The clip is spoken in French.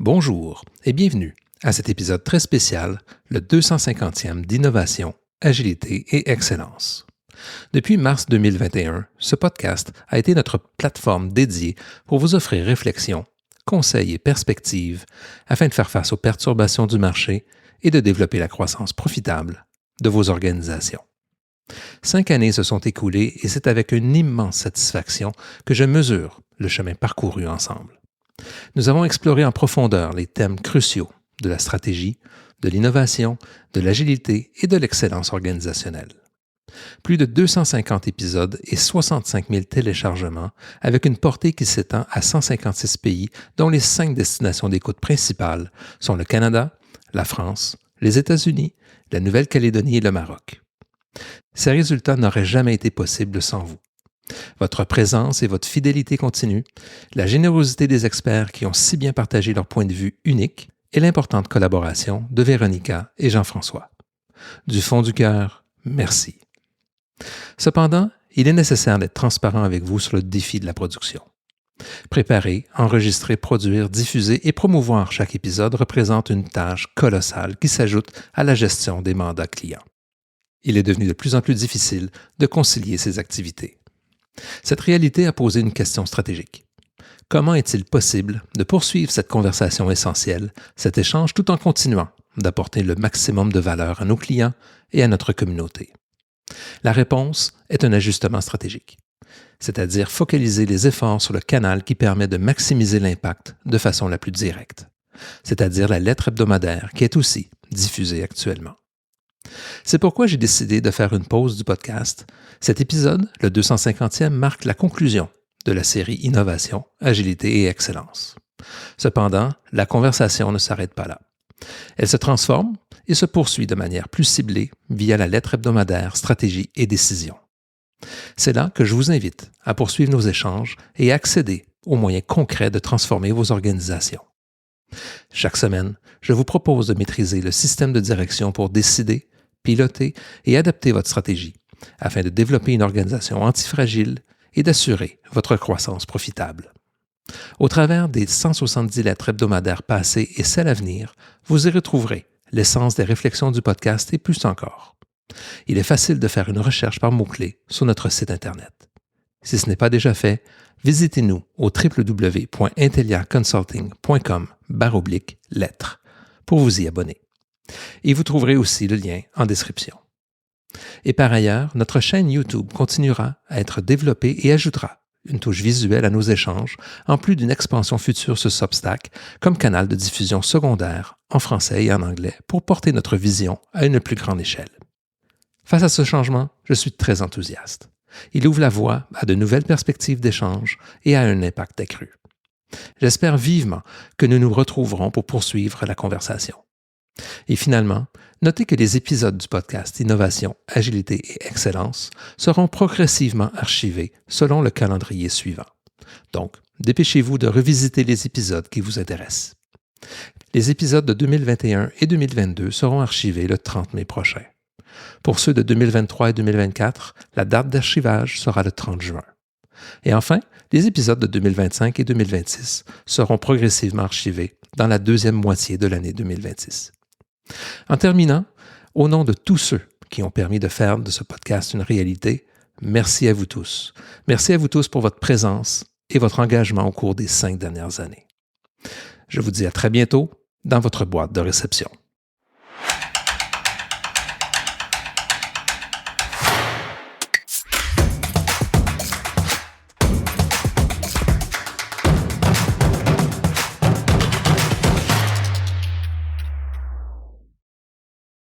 Bonjour et bienvenue à cet épisode très spécial, le 250e d'Innovation, Agilité et Excellence. Depuis mars 2021, ce podcast a été notre plateforme dédiée pour vous offrir réflexion, conseils et perspectives afin de faire face aux perturbations du marché et de développer la croissance profitable de vos organisations. 5 années se sont écoulées et c'est avec une immense satisfaction que je mesure le chemin parcouru ensemble. Nous avons exploré en profondeur les thèmes cruciaux de la stratégie, de l'innovation, de l'agilité et de l'excellence organisationnelle. Plus de 250 épisodes et 65 000 téléchargements avec une portée qui s'étend à 156 pays dont les 5 destinations d'écoute principales sont le Canada, la France, les États-Unis, la Nouvelle-Calédonie et le Maroc. Ces résultats n'auraient jamais été possibles sans vous. Votre présence et votre fidélité continue, la générosité des experts qui ont si bien partagé leur point de vue unique et l'importante collaboration de Véronica et Jean-François. Du fond du cœur, merci. Cependant, il est nécessaire d'être transparent avec vous sur le défi de la production. Préparer, enregistrer, produire, diffuser et promouvoir chaque épisode représente une tâche colossale qui s'ajoute à la gestion des mandats clients. Il est devenu de plus en plus difficile de concilier ces activités. Cette réalité a posé une question stratégique. Comment est-il possible de poursuivre cette conversation essentielle, cet échange, tout en continuant d'apporter le maximum de valeur à nos clients et à notre communauté? La réponse est un ajustement stratégique, c'est-à-dire focaliser les efforts sur le canal qui permet de maximiser l'impact de façon la plus directe, c'est-à-dire la lettre hebdomadaire qui est aussi diffusée actuellement. C'est pourquoi j'ai décidé de faire une pause du podcast. Cet épisode, le 250e, marque la conclusion de la série Innovation, Agilité et Excellence. Cependant, la conversation ne s'arrête pas là. Elle se transforme et se poursuit de manière plus ciblée via la lettre hebdomadaire Stratégie et Décision. C'est là que je vous invite à poursuivre nos échanges et à accéder aux moyens concrets de transformer vos organisations. Chaque semaine, je vous propose de maîtriser le système de direction pour décider, piloter et adapter votre stratégie afin de développer une organisation antifragile et d'assurer votre croissance profitable. Au travers des 170 lettres hebdomadaires passées et celles à venir, vous y retrouverez l'essence des réflexions du podcast et plus encore. Il est facile de faire une recherche par mots-clés sur notre site Internet. Si ce n'est pas déjà fait, visitez-nous au www.inteliaconsulting.com/lettres pour vous y abonner. Et vous trouverez aussi le lien en description. Et par ailleurs, notre chaîne YouTube continuera à être développée et ajoutera une touche visuelle à nos échanges, en plus d'une expansion future sur Substack comme canal de diffusion secondaire en français et en anglais pour porter notre vision à une plus grande échelle. Face à ce changement, je suis très enthousiaste. Il ouvre la voie à de nouvelles perspectives d'échange et à un impact accru. J'espère vivement que nous nous retrouverons pour poursuivre la conversation. Et finalement, notez que les épisodes du podcast Innovation, Agilité et Excellence seront progressivement archivés selon le calendrier suivant. Donc, dépêchez-vous de revisiter les épisodes qui vous intéressent. Les épisodes de 2021 et 2022 seront archivés le 30 mai prochain. Pour ceux de 2023 et 2024, la date d'archivage sera le 30 juin. Et enfin, les épisodes de 2025 et 2026 seront progressivement archivés dans la deuxième moitié de l'année 2026. En terminant, au nom de tous ceux qui ont permis de faire de ce podcast une réalité, merci à vous tous. Merci à vous tous pour votre présence et votre engagement au cours des 5 dernières années. Je vous dis à très bientôt dans votre boîte de réception.